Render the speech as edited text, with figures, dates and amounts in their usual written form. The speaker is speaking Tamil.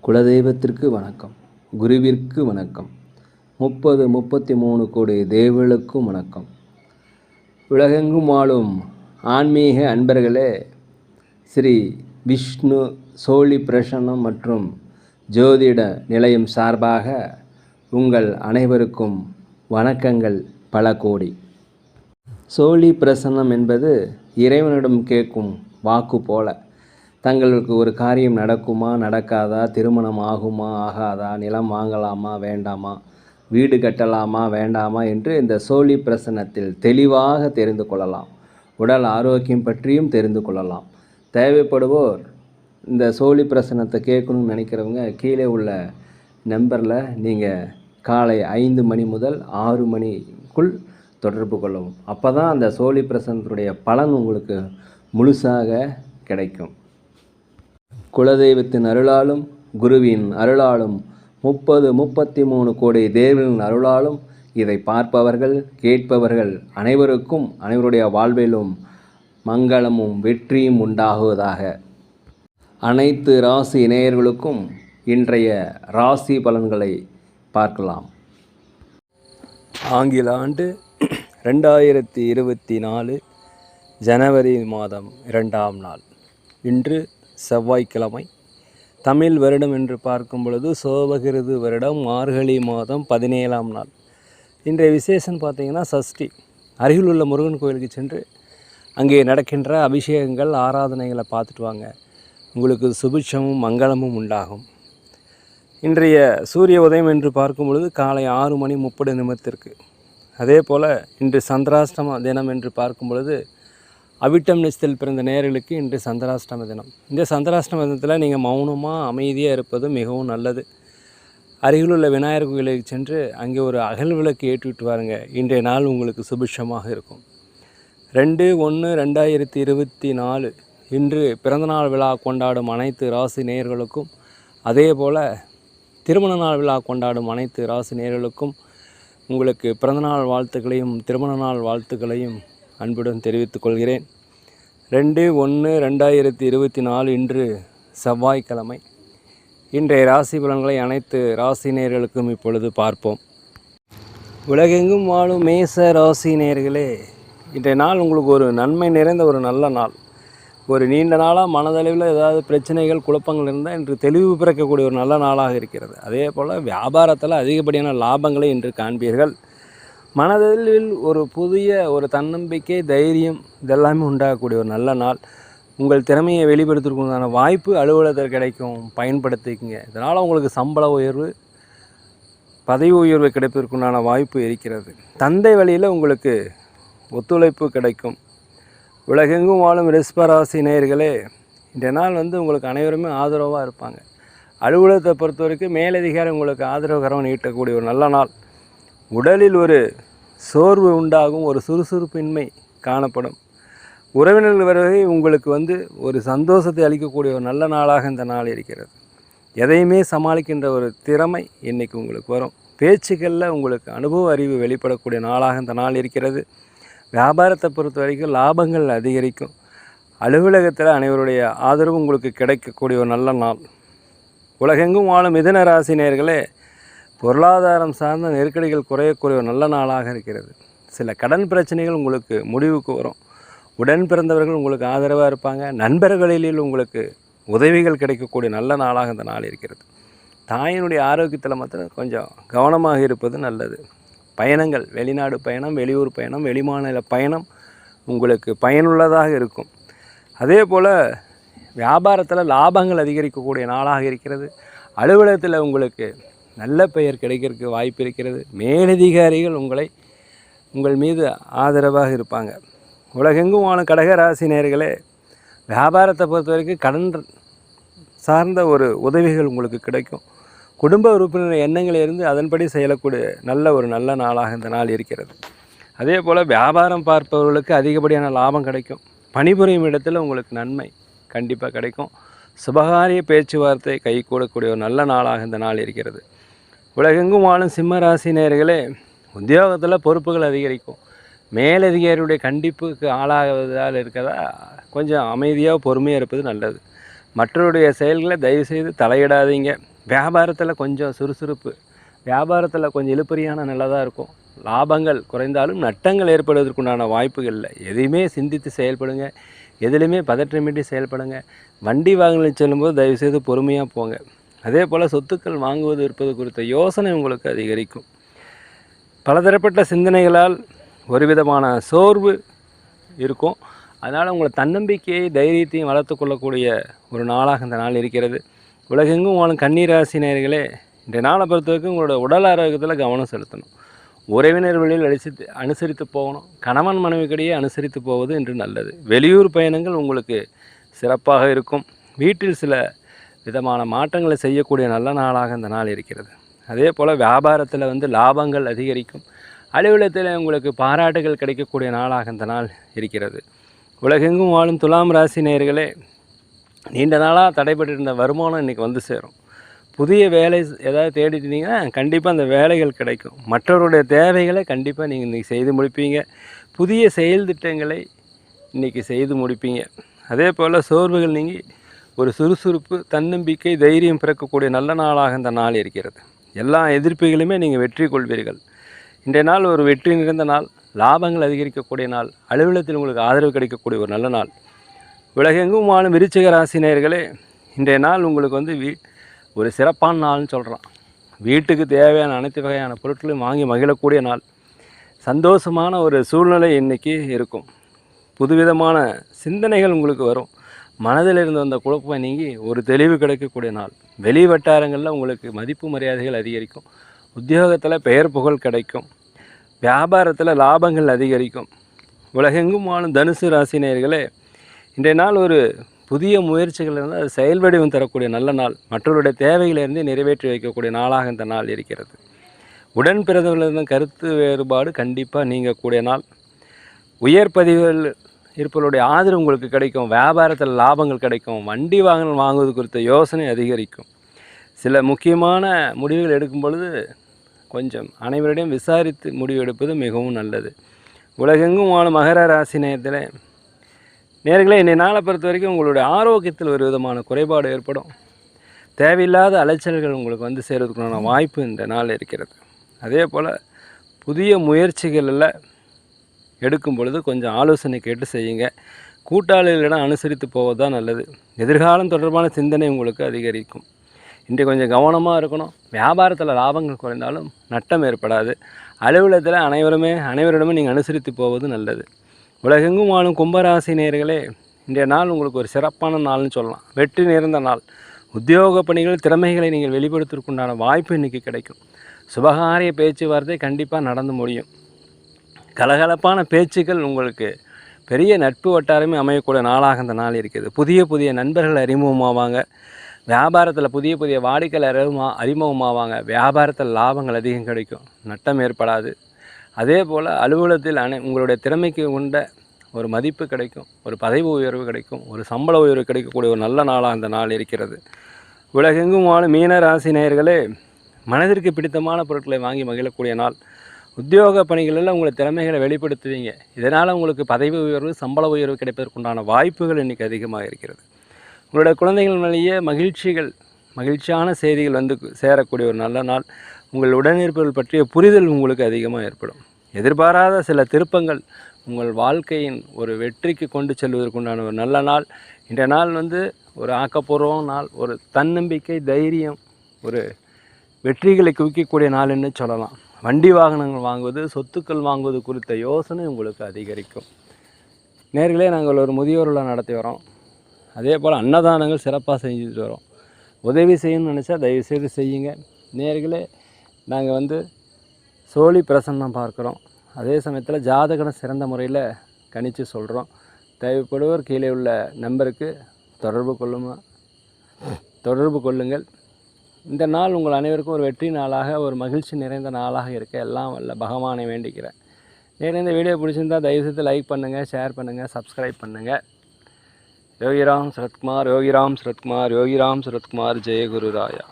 குலதெய்வத்திற்கு வணக்கம், குருவிற்கு வணக்கம், 33 கோடி தேவர்களுக்கும் வணக்கம். உலகெங்கும் வாழும் ஆன்மீக அன்பர்களே, ஸ்ரீ விஷ்ணு சோழி பிரசன்னம் மற்றும் ஜோதிட நிலையம் சார்பாக உங்கள் அனைவருக்கும் வணக்கங்கள் பல கோடி. சோழி பிரசன்னம் என்பது இறைவனிடம் கேட்கும் வாக்கு போல. தங்களுக்கு ஒரு காரியம் நடக்குமா நடக்காதா, திருமணம் ஆகுமா ஆகாதா, நிலம் வாங்கலாமா வேண்டாமா, வீடு கட்டலாமா வேண்டாமா என்று இந்த சோழி பிரசன்னத்தில் தெளிவாக தெரிந்து கொள்ளலாம். உடல் ஆரோக்கியம் பற்றியும் தெரிந்து கொள்ளலாம். தேவைப்படுவோர் இந்த சோழி பிரசன்னத்தை கேட்கணும்னு நினைக்கிறவங்க கீழே உள்ள நம்பரில் நீங்கள் காலை 5 மணி முதல் 6 மணிக்குள் தொடர்பு கொள்ளவும். அப்போ தான் அந்த சோழி பிரசன்னத்துடைய பலன் உங்களுக்கு முழுசாக கிடைக்கும். குலதெய்வத்தின் அருளாலும் குருவின் அருளாலும் 33 கோடி தேவர்களின் அருளாலும் இதை பார்ப்பவர்கள் கேட்பவர்கள் அனைவருக்கும் அனைவருடைய வாழ்விலும் மங்களமும் வெற்றியும் உண்டாகுவதாக. அனைத்து ராசி நேயர்களுக்கும் இன்றைய ராசி பலன்களை பார்க்கலாம். ஆங்கில ஆண்டு 2024 ஜனவரி மாதம் 2ஆம் நாள். இன்று செவ்வாய்க்கிழமை. தமிழ் வருடம் என்று பார்க்கும் பொழுது சோபகிருது வருடம் மார்கழி மாதம் 17ஆம் நாள். இன்றைய விசேஷம் பார்த்திங்கன்னா சஷ்டி. அருகிலுள்ள முருகன் கோயிலுக்கு சென்று அங்கே நடக்கின்ற அபிஷேகங்கள் ஆராதனைகளை பார்த்துட்டு வாங்க. உங்களுக்கு சுபிட்சமும் மங்களமும் உண்டாகும். இன்றைய சூரிய உதயம் என்று பார்க்கும் பொழுது காலை 6:30 அதே போல் இன்று சந்திராஷ்டம தினம் என்று பார்க்கும் பொழுது அவிட்டம் நட்சத்திரத்தில் பிறந்த நேயர்களுக்கு இன்று சந்திராஷ்டம தினம். இந்த சந்திராஷ்டம தினத்தில் நீங்கள் மௌனமாக அமைதியாக இருப்பது மிகவும் நல்லது. அருகிலுள்ள விநாயகர் கோயிலுக்கு சென்று அங்கே ஒரு அகல் விளக்கு ஏற்றிவிட்டு வாருங்க. இன்றைய நாள் உங்களுக்கு சுபிட்சமாக இருக்கும். 2/1/2024 இன்று பிறந்தநாள் விழா கொண்டாடும் அனைத்து ராசி நேயர்களுக்கும், அதே போல் திருமண நாள் விழா கொண்டாடும் அனைத்து ராசி நேயர்களுக்கும் உங்களுக்கு பிறந்தநாள் வாழ்த்துக்களையும் திருமண நாள் வாழ்த்துக்களையும் அன்புடன் தெரிவித்துக் கொள்கிறேன். 2/1/2024 இன்று செவ்வாய்க்கிழமை. இன்றைய ராசி பலன்களை அனைத்து ராசி நேயர்களுக்கும் இப்பொழுது பார்ப்போம். உலகெங்கும் வாழும் மேச ராசி நேயர்களே, இன்றைய நாள் உங்களுக்கு ஒரு நன்மை நிறைந்த ஒரு நல்ல நாள். ஒரு நீண்ட நாளாக மனதளவில் ஏதாவது பிரச்சனைகள் குழப்பங்கள் இருந்தால் இன்று தெளிவு பிறக்கக்கூடிய ஒரு நல்ல நாளாக இருக்கிறது. அதே போல் வியாபாரத்தில் அதிகப்படியான லாபங்களை இன்று காண்பீர்கள். மனதில் ஒரு புதிய ஒரு தன்னம்பிக்கை, தைரியம் இதெல்லாமே உண்டாகக்கூடிய ஒரு நல்ல நாள். உங்கள் திறமையை வெளிப்படுத்துவதற்கான வாய்ப்பு அலுவலகத்தில் கிடைக்கும், பயன்படுத்திக்கங்க. இதனால் உங்களுக்கு சம்பள உயர்வு, பதவி உயர்வு கிடைப்பதற்குண்டான வாய்ப்பு இருக்கிறது. தந்தை வழியில் உங்களுக்கு ஒத்துழைப்பு கிடைக்கும். உலகெங்கும் வாழும் ரிஷபராசி நேயர்களே, இன்றைய நாள் உங்களுக்கு அனைவருமே ஆதரவாக இருப்பாங்க. அலுவலகத்தை பொறுத்த வரைக்கும் மேலதிகாரி உங்களுக்கு ஆதரவுகரம் நீட்டக்கூடிய ஒரு நல்ல நாள். உடலில் ஒரு சோர்வு உண்டாகும், ஒரு சுறுசுறுப்பின்மை காணப்படும். உறவினர்கள் வருகை உங்களுக்கு ஒரு சந்தோஷத்தை அளிக்கக்கூடிய ஒரு நல்ல நாளாக இந்த நாள் இருக்கிறது. எதையுமே சமாளிக்கின்ற ஒரு திறமை இன்றைக்கி உங்களுக்கு வரும். பேச்சுக்களில் உங்களுக்கு அனுபவ அறிவு வெளிப்படக்கூடிய நாளாக இந்த நாள் இருக்கிறது. வியாபாரத்தை பொறுத்த வரைக்கும் லாபங்கள் அதிகரிக்கும். அலுவலகத்தில் அனைவருடைய ஆதரவு உங்களுக்கு கிடைக்கக்கூடிய ஒரு நல்ல நாள். உலகெங்கும் வாழும் மிதுன ராசி நேயர்களே, பொருளாதாரம் சார்ந்த நெருக்கடிகள் குறையக்கூடிய ஒரு நல்ல நாளாக இருக்கிறது. சில கடன் பிரச்சனைகள் உங்களுக்கு முடிவுக்கு வரும். உடன் பிறந்தவர்கள் உங்களுக்கு ஆதரவாக இருப்பாங்க. நண்பர்களில் உங்களுக்கு உதவிகள் கிடைக்கக்கூடிய நல்ல நாளாக இந்த நாள் இருக்கிறது. தாயினுடைய ஆரோக்கியத்தில் மாத்திரம் கொஞ்சம் கவனமாக இருப்பது நல்லது. பயணங்கள், வெளிநாடு பயணம், வெளியூர் பயணம், வெளிமாநில பயணம் உங்களுக்கு பயனுள்ளதாக இருக்கும். அதே போல் வியாபாரத்தில் லாபங்கள் அதிகரிக்கக்கூடிய நாளாக இருக்கிறது. அலுவலகத்தில் உங்களுக்கு நல்ல பெயர் கிடைக்கிறதுக்கு வாய்ப்பு இருக்கிறது. மேலதிகாரிகள் உங்கள் மீது ஆதரவாக இருப்பாங்க. உலகெங்கும் வாழும் கடக ராசி நேயர்களே, வியாபாரத்தை பொறுத்த வரைக்கும் கடன் சார்ந்த ஒரு உதவிகள் உங்களுக்கு கிடைக்கும். குடும்ப உறுப்பினர் எண்ணங்களிலிருந்து அதன்படி செயலக்கூடிய நல்ல நாளாக இந்த நாள் இருக்கிறது. அதே போல் வியாபாரம் பார்ப்பவர்களுக்கு அதிகப்படியான லாபம் கிடைக்கும். பணிபுரியும் இடத்தில் உங்களுக்கு நன்மை கண்டிப்பாக கிடைக்கும். சுபகாரிய பேச்சுவார்த்தை கைகூடக்கூடிய ஒரு நல்ல நாளாக இந்த நாள் இருக்கிறது. உலகெங்கும் வாழும் சிம்ம ராசி நேயர்களே, உத்தியோகத்தில் பொறுப்புகள் அதிகரிக்கும். மேலதிகாரியுடைய கண்டிப்புக்கு ஆளாகுவதால் இருக்கிறதா கொஞ்சம் அமைதியாக பொறுமையாக இருப்பது நல்லது. மற்றவருடைய செயல்களை தயவுசெய்து தலையிடாதீங்க. வியாபாரத்தில் கொஞ்சம் சுறுசுறுப்பு, வியாபாரத்தில் கொஞ்சம் இழுபறியான நிலை தான் இருக்கும். லாபங்கள் குறைந்தாலும் நட்டங்கள் ஏற்படுவதற்குண்டான வாய்ப்புகள் இல்லை. எதையுமே சிந்தித்து செயல்படுங்க, எதுலையுமே பதற்றமின்றி செயல்படுங்க. வண்டி வாகனங்களில் செல்லும்போது தயவுசெய்து பொறுமையாக போங்க. அதே போல் சொத்துக்கள் வாங்குவது இருப்பது குறித்த யோசனை உங்களுக்கு அதிகரிக்கும். பலதரப்பட்ட சிந்தனைகளால் ஒரு விதமான சோர்வு இருக்கும். அதனால் உங்களை தன்னம்பிக்கையை தைரியத்தையும் வளர்த்து கொள்ளக்கூடிய ஒரு நாளாக இந்த நாள் இருக்கிறது. உலகெங்கும் வாழும் கன்னி ராசி நேயர்களே, இன்றைய நாளை பொறுத்தவரைக்கும் உங்களோட உடல் ஆரோக்கியத்தில் கவனம் செலுத்தணும். உறவினர் வழியில் அனுசரித்து போகணும். கணவன் மனைவிக்கிடையே அனுசரித்து போவது இன்று நல்லது. வெளியூர் பயணங்கள் உங்களுக்கு சிறப்பாக இருக்கும். வீட்டில் சில விதமான மாற்றங்களை செய்யக்கூடிய நல்ல நாளாக இந்த நாள் இருக்கிறது. அதே போல் வியாபாரத்தில் லாபங்கள் அதிகரிக்கும். அலுவலகத்தில் உங்களுக்கு பாராட்டுகள் கிடைக்கக்கூடிய நாளாக இந்த நாள் இருக்கிறது. உலகெங்கும் வாழும் துலாம் ராசி நேயர்களே, நீண்ட நாளாக தடைபட்டு இருந்த வருமானம் இன்றைக்கி வந்து சேரும். புதிய வேலை ஏதாவது தேடிட்டீங்கன்னா கண்டிப்பாக அந்த வேலைகள் கிடைக்கும். மற்றவருடைய தேவைகளை கண்டிப்பாக நீங்கள் இன்றைக்கி செய்து முடிப்பீங்க. புதிய செயல் திட்டங்களை இன்றைக்கி செய்து முடிப்பீங்க. அதே போல் சோர்வுகள் நீங்கி ஒரு சுறுசுறுப்பு, தன்னம்பிக்கை, தைரியம் பிறக்கக்கூடிய நல்ல நாளாக இந்த நாள் இருக்கிறது. எல்லா எதிர்ப்புகளுமே நீங்கள் வெற்றி கொள்வீர்கள். இன்றைய நாள் ஒரு வெற்றி நிறைந்த நாள், லாபங்கள் அதிகரிக்கக்கூடிய நாள், அலுவலகத்தில் உங்களுக்கு ஆதரவு கிடைக்கக்கூடிய ஒரு நல்ல நாள். உலகெங்கும் வாழும் விருச்சிக ராசி நேயர்களே, இன்றைய நாள் உங்களுக்கு ஒரு சிறப்பான நாள்னு சொல்கிறான். வீட்டுக்கு தேவையான அனைத்து வகையான பொருட்களையும் வாங்கி மகிழக்கூடிய நாள். சந்தோஷமான ஒரு சூழ்நிலை இன்றைக்கி இருக்கும். புதுவிதமான சிந்தனைகள் உங்களுக்கு வரும். மனதில் இருந்து வந்த குழப்பம் நீங்கி ஒரு தெளிவு கிடைக்கக்கூடிய நாள். வெளி வட்டாரங்களில் உங்களுக்கு மதிப்பு மரியாதைகள் அதிகரிக்கும். உத்தியோகத்தில் பெயர் புகழ் கிடைக்கும். வியாபாரத்தில் லாபங்கள் அதிகரிக்கும். உலகெங்கும் வாழும் தனுசு ராசி நேயர்களே, இன்றைய நாள் ஒரு புதிய முயற்சிகள் இருந்தால் அது செயல் வடிவம் தரக்கூடிய நல்ல நாள். மற்றவருடைய தேவைகளிலிருந்து நிறைவேற்றி வைக்கக்கூடிய நாளாக இந்த நாள் இருக்கிறது. உடன் பிறந்தவர்களிடம் கருத்து வேறுபாடு கண்டிப்பாக நீங்கக்கூடிய நாள். உயர் பதிவுகள் இருப்பவருடைய ஆதரவு உங்களுக்கு கிடைக்கும். வியாபாரத்தில் லாபங்கள் கிடைக்கும். வண்டி வாகனம் வாங்குவது குறித்த யோசனை அதிகரிக்கும். சில முக்கியமான முடிவுகள் எடுக்கும் பொழுது கொஞ்சம் அனைவரிடையும் விசாரித்து முடிவு எடுப்பது மிகவும் நல்லது. உலகெங்கும் வாழும் மகர ராசி நேயத்தில் நேர்களே, இன்றைய நாளை பொறுத்த வரைக்கும் உங்களுடைய ஆரோக்கியத்தில் ஒரு விதமான குறைபாடு ஏற்படும். தேவையில்லாத அலைச்சல்கள் உங்களுக்கு சேர்வதற்கான வாய்ப்பு இந்த நாள் இருக்கிறது. அதே போல் புதிய முயற்சிகளில் எடுக்கும் பொழுது கொஞ்சம் ஆலோசனை கேட்டு செய்யுங்க. கூட்டாளிகளிடம் அனுசரித்து போவது தான் நல்லது. எதிர்காலம் தொடர்பான சிந்தனை உங்களுக்கு அதிகரிக்கும். இன்று கொஞ்சம் கவனமாக இருக்கணும். வியாபாரத்தில் லாபங்கள் குறைந்தாலும் நட்டம் ஏற்படாது. அலுவலகத்தில் அனைவரிடமே நீங்கள் அனுசரித்து போவது நல்லது. உலகெங்கும் வாழும் கும்பராசி நேயர்களே, இன்றைய நாள் உங்களுக்கு ஒரு சிறப்பான நாள்னு சொல்லலாம். வெற்றி நிறைந்த நாள். உத்தியோக பணிகள் திறமைகளை நீங்கள் வெளிப்படுத்துவதற்குண்டான வாய்ப்பு இன்றைக்கி கிடைக்கும். சுபகாரிய பேச்சுவார்த்தை கண்டிப்பாக நடந்து முடியும். கலகலப்பான பேச்சுக்கள் உங்களுக்கு பெரிய நட்பு வட்டாரமே அமையக்கூடிய நாளாக இந்த நாள் இருக்குது. புதிய நண்பர்கள் அறிமுகமாவாங்க. வியாபாரத்தில் புதிய வாடிக்கையாளர் அறிமுகமாவாங்க. வியாபாரத்தில் லாபங்கள் அதிகம் கிடைக்கும். நட்டம் ஏற்படாது. அதே போல் அலுவலகத்தில் உங்களுடைய திறமைக்கு உண்ட ஒரு மதிப்பு கிடைக்கும். ஒரு பதவி உயர்வு கிடைக்கும். ஒரு சம்பள உயர்வு கிடைக்கக்கூடிய ஒரு நல்ல நாளாக அந்த நாள் இருக்கிறது. உலகெங்கும் வாழும் மீன ராசி நேயர்களே, மனதிற்கு பிடித்தமான பொருட்களை வாங்கி மகிழக்கூடிய நாள். உத்தியோக பணிகளில் உங்களை திறமைகளை வெளிப்படுத்துவீங்க. இதனால் உங்களுக்கு பதவி உயர்வு, சம்பள உயர்வு கிடைப்பதற்குண்டான வாய்ப்புகள் இன்றைக்கி அதிகமாக இருக்கிறது. உங்களுடைய குழந்தைகள் மேலேயே மகிழ்ச்சியான செய்திகள் சேரக்கூடிய ஒரு நல்ல நாள். உங்கள் உடனிருப்பவர்கள் பற்றிய புரிதல் உங்களுக்கு அதிகமாக ஏற்படும். எதிர்பாராத சில திருப்பங்கள் உங்கள் வாழ்க்கையின் ஒரு வெற்றிக்கு கொண்டு செல்வதற்குண்டான ஒரு நல்ல நாள். இன்றைய நாள் ஒரு ஆக்கப்பூர்வமான நாள். ஒரு தன்னம்பிக்கை, தைரியம், ஒரு வெற்றிகளை குவிக்கக்கூடிய நாள்னு சொல்லலாம். வண்டி வாகனங்கள் வாங்குவது, சொத்துக்கள் வாங்குவது குறித்த யோசனை உங்களுக்கு அதிகரிக்கும். நேர்களே, நாங்கள் ஒரு முதியோர் இல்லம் நடத்தி வரோம். அதே போல் அன்னதானங்கள் சிறப்பாக செஞ்சுட்டு வரோம். உதவி செய்யணும்னு நினச்சா தயவுசெய்து செய்யுங்க. நேர்களே, நாங்கள் சோழி பிரசன்னம் பார்க்குறோம். அதே சமயத்தில் ஜாதகம் சிறந்த முறையில் கணித்து சொல்கிறோம். தேவைப்படுவோர் கீழே உள்ள நம்பருக்கு தொடர்பு கொள்ளுங்கள். இந்த நாள் உங்கள் அனைவருக்கும் ஒரு வெற்றி நாளாக, ஒரு மகிழ்ச்சி நிறைந்த நாளாக இருக்க எல்லாம் வல்ல பகவானை வேண்டிக்கிறேன். இந்த வீடியோ பிடிச்சிருந்தால் தயவுசெய்து லைக் பண்ணுங்கள், ஷேர் பண்ணுங்கள், சப்ஸ்கிரைப் பண்ணுங்கள். யோகிராம் சரத்குமார், யோகிராம் சரத்குமார், யோகிராம் சரத்குமார். ஜெய குருராயா.